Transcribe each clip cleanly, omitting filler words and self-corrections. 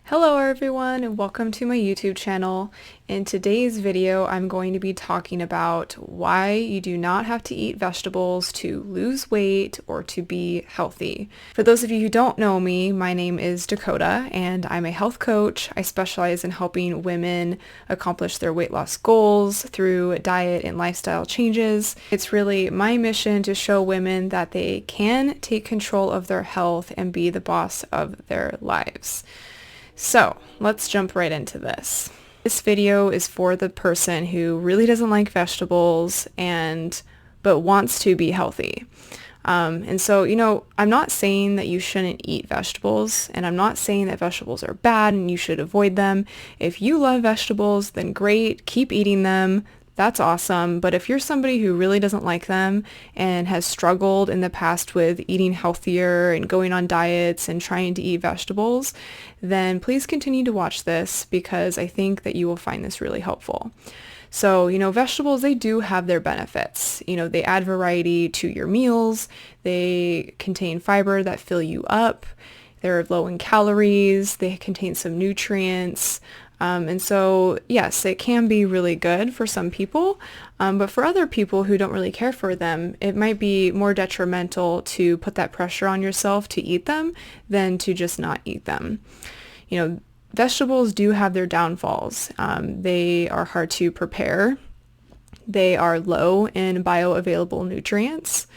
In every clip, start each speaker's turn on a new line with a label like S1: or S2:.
S1: Hello everyone and welcome to my YouTube channel. In today's video, I'm going to be talking about why you do not have to eat vegetables to lose weight or to be healthy. For those of you who don't know me, my name is Dakota and I'm a health coach. I specialize in helping women accomplish their weight loss goals through diet and lifestyle changes. It's really my mission to show women that they can take control of their health and be the boss of their lives. So let's jump right into this. This video is for the person who really doesn't like vegetables but wants to be healthy. I'm not saying that you shouldn't eat vegetables, and I'm not saying that vegetables are bad and you should avoid them. If you love vegetables, then great, keep eating them. That's awesome. But if you're somebody who really doesn't like them and has struggled in the past with eating healthier and going on diets and trying to eat vegetables, then please continue to watch this because I think that you will find this really helpful. So, vegetables, they do have their benefits. They add variety to your meals. They contain fiber that fill you up. They're low in calories. They contain some nutrients. Yes, it can be really good for some people, but for other people who don't really care for them, it might be more detrimental to put that pressure on yourself to eat them than to just not eat them. Vegetables do have their downfalls. They are hard to prepare. They are low in bioavailable nutrients.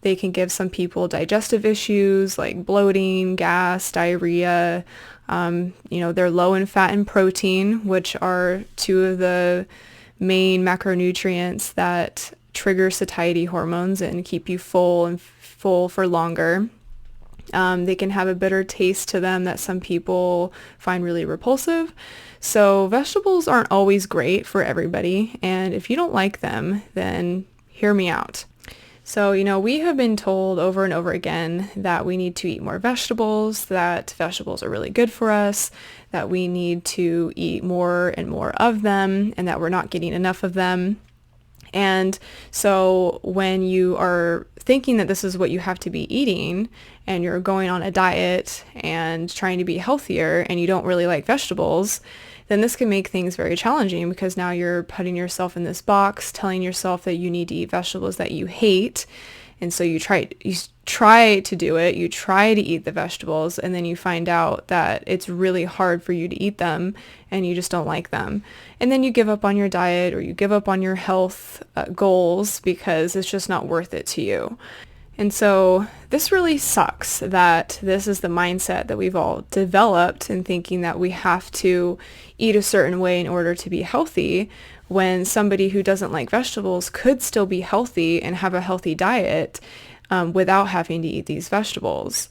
S1: They can give some people digestive issues like bloating, gas, diarrhea. They're low in fat and protein, which are two of the main macronutrients that trigger satiety hormones and keep you full for longer. They can have a bitter taste to them that some people find really repulsive. So vegetables aren't always great for everybody. And if you don't like them, then hear me out. So, we have been told over and over again that we need to eat more vegetables, that vegetables are really good for us, that we need to eat more and more of them, and that we're not getting enough of them. And so when you are thinking that this is what you have to be eating and you're going on a diet and trying to be healthier and you don't really like vegetables, then this can make things very challenging because now you're putting yourself in this box, telling yourself that you need to eat vegetables that you hate. And so you try to do it, you try to eat the vegetables, and then you find out that it's really hard for you to eat them and you just don't like them. And then you give up on your diet or you give up on your health goals because it's just not worth it to you. And so this really sucks that this is the mindset that we've all developed in thinking that we have to eat a certain way in order to be healthy, when somebody who doesn't like vegetables could still be healthy and have a healthy diet without having to eat these vegetables.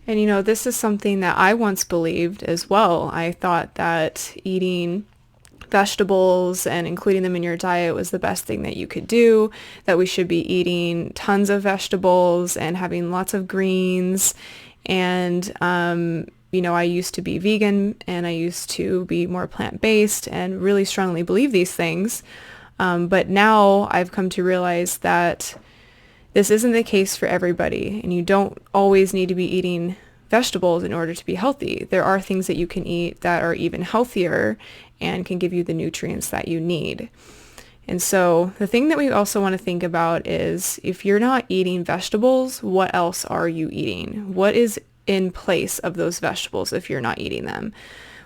S1: And this is something that I once believed as well. I thought that eating vegetables and including them in your diet was the best thing that you could do, that we should be eating tons of vegetables and having lots of greens. And, I used to be vegan and I used to be more plant-based and really strongly believe these things. But now I've come to realize that this isn't the case for everybody, and you don't always need to be eating vegetables in order to be healthy. There are things that you can eat that are even healthier and can give you the nutrients that you need. And so the thing that we also want to think about is, if you're not eating vegetables, what else are you eating? What is in place of those vegetables if you're not eating them?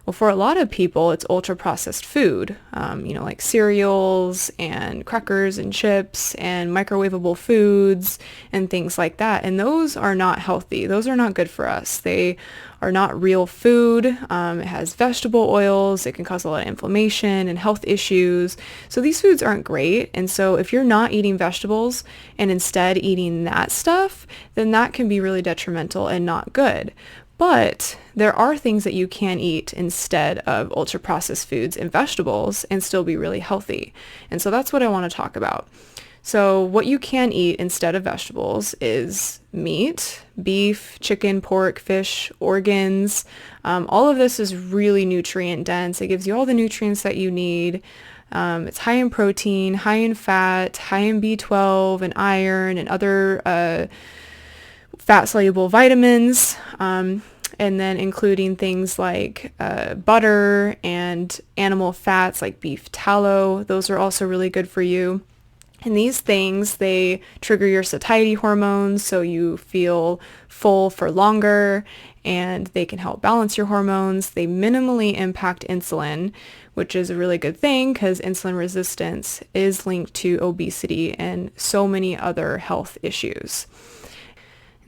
S1: Well, for a lot of people, it's ultra-processed food, like cereals and crackers and chips and microwavable foods and things like that. And those are not healthy. Those are not good for us. They are not real food. It has vegetable oils. It can cause a lot of inflammation and health issues. So these foods aren't great. And so if you're not eating vegetables and instead eating that stuff, then that can be really detrimental and not good. But there are things that you can eat instead of ultra-processed foods and vegetables and still be really healthy. And so that's what I want to talk about. So what you can eat instead of vegetables is meat, beef, chicken, pork, fish, organs. All of this is really nutrient dense. It gives you all the nutrients that you need. It's high in protein, high in fat, high in B12 and iron and other fat-soluble vitamins. And then including things like butter and animal fats like beef tallow. Those are also really good for you. And these things, they trigger your satiety hormones, so you feel full for longer, and they can help balance your hormones. They minimally impact insulin, which is a really good thing because insulin resistance is linked to obesity and so many other health issues.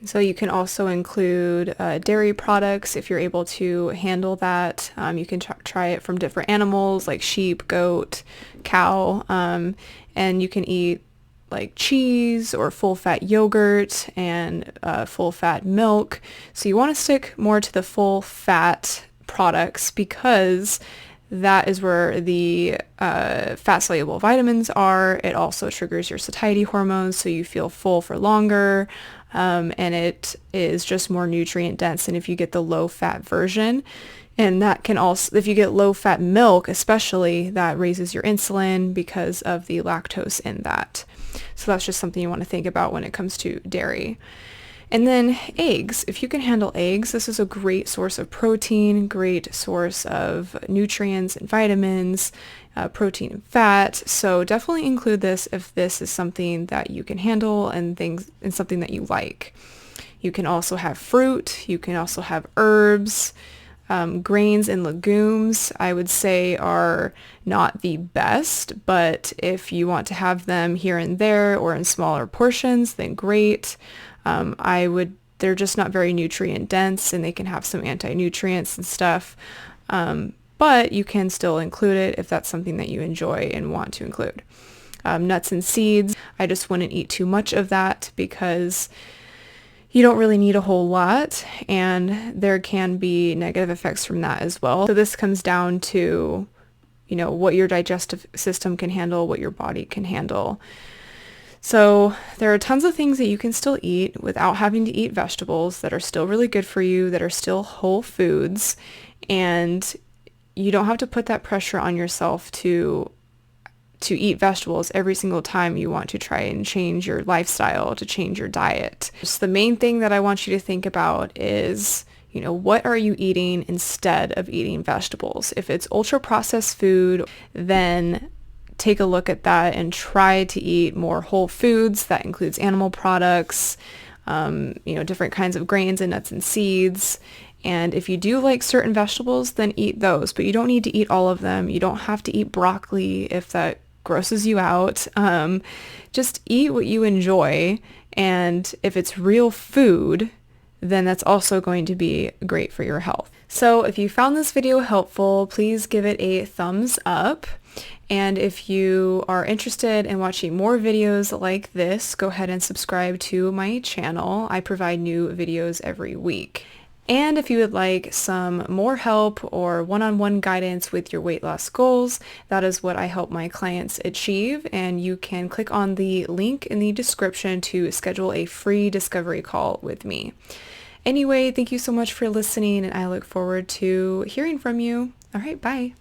S1: So you can also include dairy products if you're able to handle that. You can try it from different animals like sheep, goat, cow, and you can eat like cheese or full-fat yogurt and full-fat milk. So you want to stick more to the full-fat products because that is where the fat-soluble vitamins are. It also triggers your satiety hormones, so you feel full for longer, and it is just more nutrient dense than if you get the low-fat version. And that can also, if you get low-fat milk especially, that raises your insulin because of the lactose in that. So that's just something you want to think about when it comes to dairy. And then eggs. If you can handle eggs, this is a great source of protein, great source of nutrients and vitamins, protein and fat. So definitely include this if this is something that you can handle and something that you like. You can also have fruit. You can also have herbs. Grains and legumes, I would say, are not the best, but if you want to have them here and there or in smaller portions, then great. They're just not very nutrient dense, and they can have some anti-nutrients and stuff, but you can still include it if that's something that you enjoy and want to include. Nuts and seeds, I just wouldn't eat too much of that because you don't really need a whole lot, and there can be negative effects from that as well. So this comes down to, what your digestive system can handle, what your body can handle. So there are tons of things that you can still eat without having to eat vegetables that are still really good for you, that are still whole foods, and you don't have to put that pressure on yourself to eat vegetables every single time you want to try and change your lifestyle, to change your diet. Just the main thing that I want you to think about is, what are you eating instead of eating vegetables? If it's ultra processed food, then take a look at that and try to eat more whole foods. That includes animal products, different kinds of grains and nuts and seeds. And if you do like certain vegetables, then eat those, but you don't need to eat all of them. You don't have to eat broccoli if that grosses you out. Just eat what you enjoy. And if it's real food, then that's also going to be great for your health. So if you found this video helpful, please give it a thumbs up. And if you are interested in watching more videos like this, go ahead and subscribe to my channel. I provide new videos every week. And if you would like some more help or one-on-one guidance with your weight loss goals, that is what I help my clients achieve. And you can click on the link in the description to schedule a free discovery call with me. Anyway, thank you so much for listening, and I look forward to hearing from you. All right, bye.